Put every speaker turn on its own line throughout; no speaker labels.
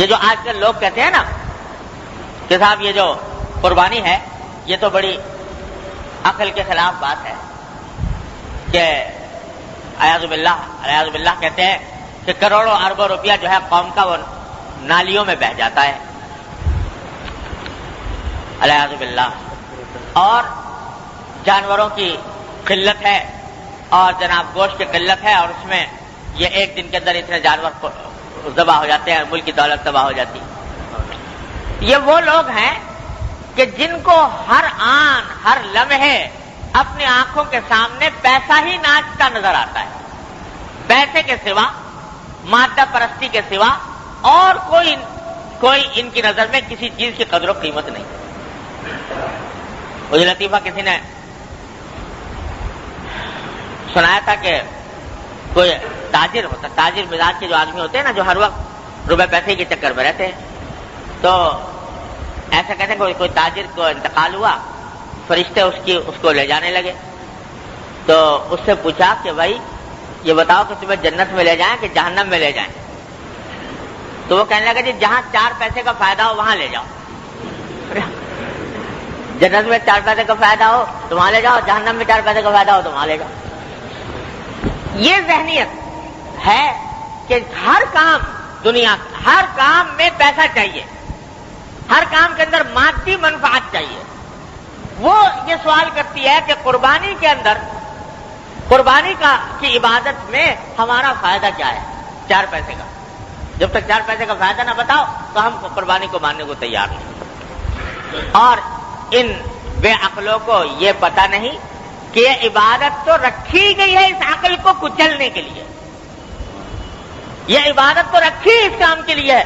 یہ جو آج کل لوگ کہتے ہیں نا کہ صاحب یہ جو قربانی ہے یہ تو بڑی عقل کے خلاف بات ہے، کہ اعوذ باللہ کہتے ہیں کہ کروڑوں اربوں روپیہ جو ہے قوم کا وہ نالیوں میں بہہ جاتا ہے، اعوذ باللہ، اور جانوروں کی قلت ہے اور جناب گوشت کی قلت ہے، اور اس میں یہ ایک دن کے اندر اتنے جانور ذبح ہو جاتے ہیں، ملک کی دولت تباہ ہو جاتی. یہ وہ لوگ ہیں کہ جن کو ہر آن ہر لمحے اپنی آنکھوں کے سامنے پیسہ ہی ناچتا نظر آتا ہے، پیسے کے سوا، مادہ پرستی کے سوا اور کوئی ان کی نظر میں کسی چیز کی قدر و قیمت نہیں. مجھے لطیفہ کسی نے سنایا تھا کہ کوئی تاجر مزاج کے جو آدمی ہوتے ہیں نا، جو ہر وقت روپے پیسے کے چکر میں رہتے ہیں، تو ایسا کہتے ہیں کوئی تاجر کو انتقال ہوا، فرشتے اس کو لے جانے لگے، تو اس سے پوچھا کہ بھائی یہ بتاؤ کہ تمہیں جنت میں لے جائیں کہ جہنم میں لے جائیں؟ تو وہ کہنے لگا جی جہاں 4 پیسے کا فائدہ ہو وہاں لے جاؤ. جنت میں 4 پیسے کا فائدہ ہو تو وہاں لے جاؤ، جہنم میں 4 پیسے کا فائدہ ہو تو وہاں لے جاؤ. یہ ذہنیت ہے کہ ہر کام دنیا، ہر کام میں پیسہ چاہیے، ہر کام کے اندر مادی منفعت چاہیے. وہ یہ سوال کرتی ہے کہ قربانی کے اندر، قربانی کی عبادت میں ہمارا فائدہ کیا ہے 4 پیسے کا؟ جب تک 4 پیسے کا فائدہ نہ بتاؤ تو ہم قربانی کو ماننے کو تیار نہیں. اور ان بے عقلوں کو یہ پتہ نہیں کہ یہ عبادت تو رکھی گئی ہے اس عقل کو کچلنے کے لیے. یہ عبادت تو رکھی اس کام کے لیے ہے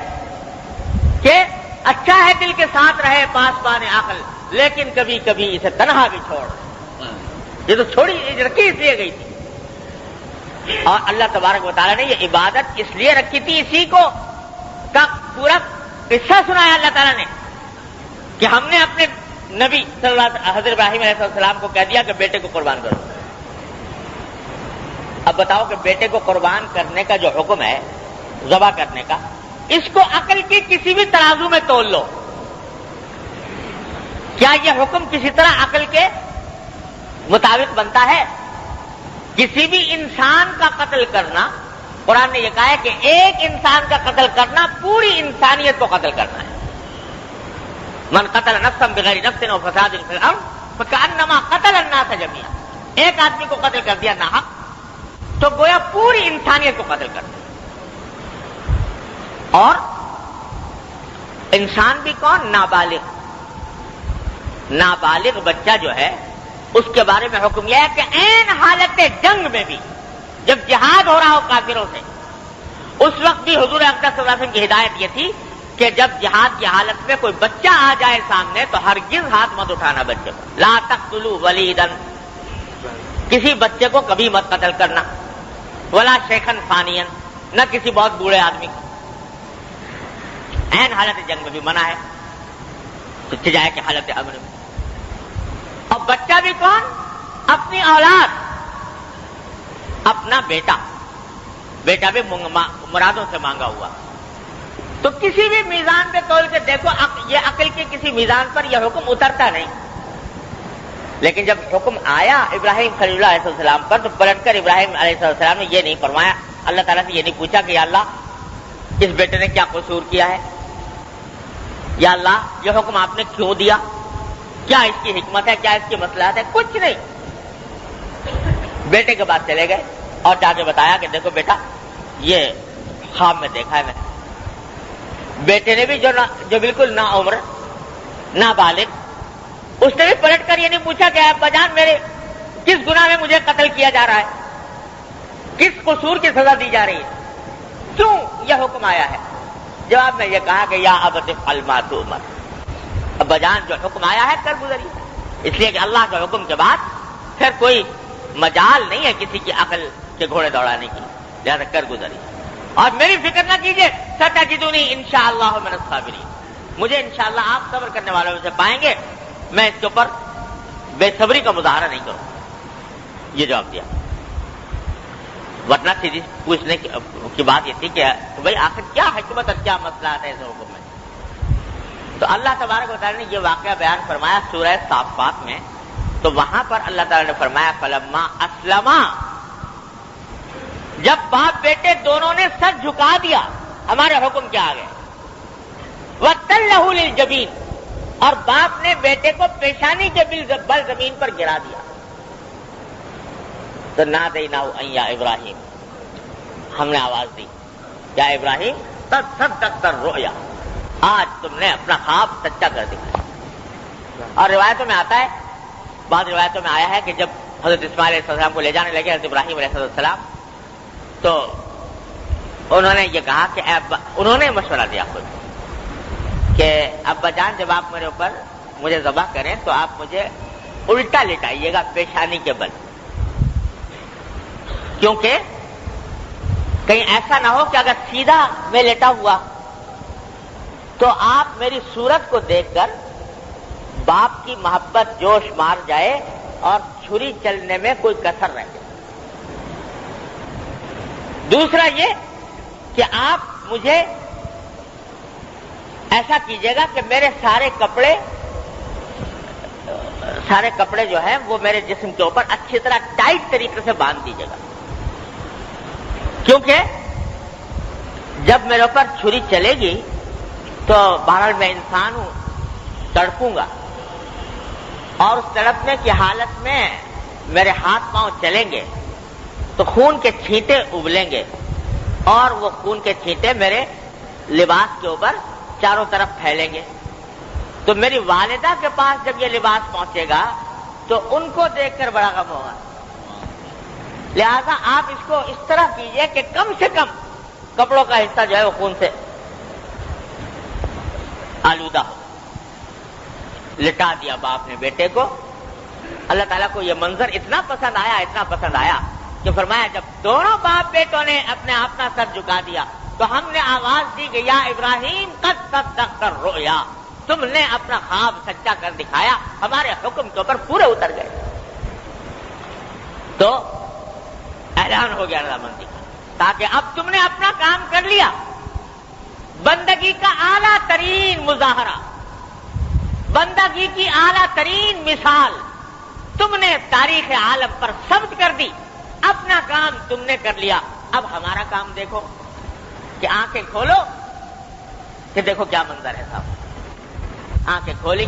کہ اچھا ہے دل کے ساتھ رہے پاسبان عقل، لیکن کبھی کبھی اسے تنہا بھی چھوڑ. یہ تو رکھی اس لیے گئی تھی. اور اللہ تبارک و تعالیٰ نے یہ عبادت اس لیے رکھی تھی، اسی کو کا پورا قصہ سنایا اللہ تعالیٰ نے کہ ہم نے اپنے نبی صلی اللہ علیہ وسلم حضرت ابراہیم علیہ السلام کو کہہ دیا کہ بیٹے کو قربان کرو. اب بتاؤ کہ بیٹے کو قربان کرنے کا جو حکم ہے، ذبح کرنے کا، اس کو عقل کی کسی بھی ترازو میں تول لو، کیا یہ حکم کسی طرح عقل کے مطابق بنتا ہے؟ کسی بھی انسان کا قتل کرنا، قرآن نے یہ کہا ہے کہ ایک انسان کا قتل کرنا پوری انسانیت کو قتل کرنا ہے. من قتل نفسا بغیر نفس او فساد فی الارض فکأنما قتل الناس جميعا. ایک آدمی کو قتل کر دیا ناحق تو گویا پوری انسانیت کو قتل کر دیا. اور انسان بھی کون؟ نابالغ بچہ جو ہے، اس کے بارے میں حکم یہ ہے کہ عین حالت جنگ میں بھی، جب جہاد ہو رہا ہو کافروں سے، اس وقت بھی حضور اقدس صلی اللہ علیہ وسلم کی ہدایت یہ تھی کہ جب جہاد کی حالت میں کوئی بچہ آ جائے سامنے تو ہرگز ہاتھ مت اٹھانا بچے کو. لا تقتلوا ولیدا، کسی بچے کو کبھی مت قتل کرنا. ولا شیخن فانیا، نہ کسی بہت بوڑھے آدمی کو. عین حالت جنگ میں بھی منع ہے، جائے کہ حالت امر میں. اور بچہ بھی کون؟ اپنی اولاد، اپنا بیٹا بھی مرادوں سے مانگا ہوا. تو کسی بھی میزان پہ تول کے دیکھو، یہ عقل کے کسی میزان پر یہ حکم اترتا نہیں. لیکن جب حکم آیا ابراہیم خلیل اللہ علیہ السلام پر تو پلٹ کر ابراہیم علیہ السلام نے یہ نہیں فرمایا، اللہ تعالیٰ سے یہ نہیں پوچھا کہ یا اللہ اس بیٹے نے کیا قصور کیا ہے، یا اللہ یہ حکم آپ نے کیوں دیا، کیا اس کی حکمت ہے، کیا اس کی مصلحت ہے، کچھ نہیں. بیٹے کے بعد چلے گئے اور جا کے بتایا کہ دیکھو بیٹا یہ خواب میں دیکھا ہے میں. بیٹے نے بھی جو بالکل نا عمر نا بالغ، اس نے بھی پلٹ کر یہ نہیں پوچھا کہ ابا جان میرے کس گناہ میں مجھے قتل کیا جا رہا ہے، کس قصور کی سزا دی جا رہی ہے، کیوں یہ حکم آیا ہے. جواب میں یہ کہا کہ یا ابت افعل ما تؤمر، ابا جان جو حکم آیا ہے کر گزری. اس لیے کہ اللہ کے حکم کے بعد پھر کوئی مجال نہیں ہے کسی کی عقل کے گھوڑے دوڑانے کی، لہذا کر گزری. اور میری فکر نہ کیجیے، ستجدونی انشاءاللہ من الصابرین، مجھے انشاءاللہ آپ صبر کرنے والوں میں سے پائیں گے، میں اس کے اوپر بے صبری کا مظاہرہ نہیں کروں. یہ جواب دیا. ورنہ سیدھی پوچھنے کی بات یہ تھی کہ بھائی آخر کیا حکمت اور کیا مسئلہ ہے اس حکم میں. تو اللہ تبارک و تعالیٰ نے یہ واقعہ بیان فرمایا سورہ صافات میں. تو وہاں پر اللہ تعالیٰ نے فرمایا فلما اسلما، جب باپ بیٹے دونوں نے سر جھکا دیا ہمارے حکم کے آگے، وَتَلَّهُ لِلْجَبِينِ، اور باپ نے بیٹے کو پیشانی کے بل زمین پر گرا دیا. تو نَادَيْنَاهُ أَن يَا إِبْرَاهِيمُ، ہم نے آواز دی یا ابراہیم قد صدقت الرؤیا، آج تم نے اپنا خواب سچا کر دکھایا. اور روایتوں میں آتا ہے، بعض روایتوں میں آیا ہے کہ جب حضرت اسماعیل علیہ السلام کو لے جانے لگے حضرت ابراہیم علیہ السلام، تو انہوں نے یہ کہا کہ انہوں نے مشورہ دیا خود کہ ابا جان جب آپ میرے اوپر مجھے ذبح کریں تو آپ مجھے الٹا لٹائیے گا پیشانی کے بل، کیونکہ کہیں ایسا نہ ہو کہ اگر سیدھا میں لیٹا ہوا تو آپ میری صورت کو دیکھ کر باپ کی محبت جوش مار جائے اور چھری چلنے میں کوئی کسر رہ جائے. دوسرا یہ کہ آپ مجھے ایسا کیجیے گا کہ میرے سارے کپڑے جو ہیں وہ میرے جسم کے اوپر اچھی طرح ٹائٹ طریقے سے باندھ دیجیے گا، کیونکہ جب میرے اوپر چھری چلے گی تو بہرحال میں انسان ہوں، تڑپوں گا، اور اس تڑپنے کی حالت میں میرے ہاتھ پاؤں چلیں گے تو خون کے چھینٹے ابلیں گے، اور وہ خون کے چھینٹے میرے لباس کے اوپر چاروں طرف پھیلیں گے. تو میری والدہ کے پاس جب یہ لباس پہنچے گا تو ان کو دیکھ کر بڑا غم ہوگا. لہذا آپ اس کو اس طرح کیجئے کہ کم سے کم کپڑوں کا حصہ جو ہے وہ خون سے آلودہ ہو. لٹا دیا باپ نے بیٹے کو. اللہ تعالیٰ کو یہ منظر اتنا پسند آیا کہ فرمایا جب دونوں باپ بیٹوں نے اپنا سر جھکا دیا تو ہم نے آواز دی کہ یا ابراہیم قد صدقت الرؤیا، تم نے اپنا خواب سچا کر دکھایا، ہمارے حکم کے اوپر پورے اتر گئے. تو اعلان ہو گیا رضامندی کا، تاکہ اب تم نے اپنا کام کر لیا. بندگی کا اعلیٰ ترین مظاہرہ، بندگی کی اعلیٰ ترین مثال تم نے تاریخ عالم پر ثبت کر دی. اپنا کام تم نے کر لیا، اب ہمارا کام دیکھو کہ آنکھیں کھولو کہ دیکھو کیا منظر ہے صاحب. آنکھیں کھولی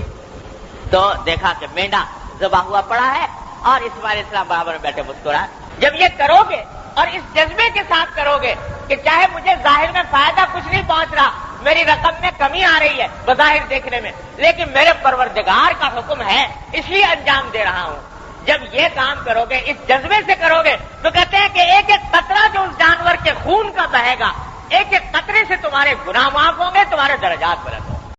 تو دیکھا کہ مینڈا ذبح ہوا پڑا ہے اور اسماعیل علیہ السلام برابر میں بیٹھے مسکرا. جب یہ کرو گے اور اس جذبے کے ساتھ کرو گے کہ چاہے مجھے ظاہر میں فائدہ کچھ نہیں پہنچ رہا، میری رقم میں کمی آ رہی ہے بظاہر دیکھنے میں، لیکن میرے پروردگار کا حکم ہے اس لیے انجام دے رہا ہوں. جب یہ کام کرو گے، اس جذبے سے کرو گے، تو کہتے ہیں کہ ایک ایک قطرہ جو اس جانور کے خون کا بہے گا، ایک ایک قطرے سے تمہارے گناہ معاف ہوں گے، تمہارے درجات بلند ہوں گے.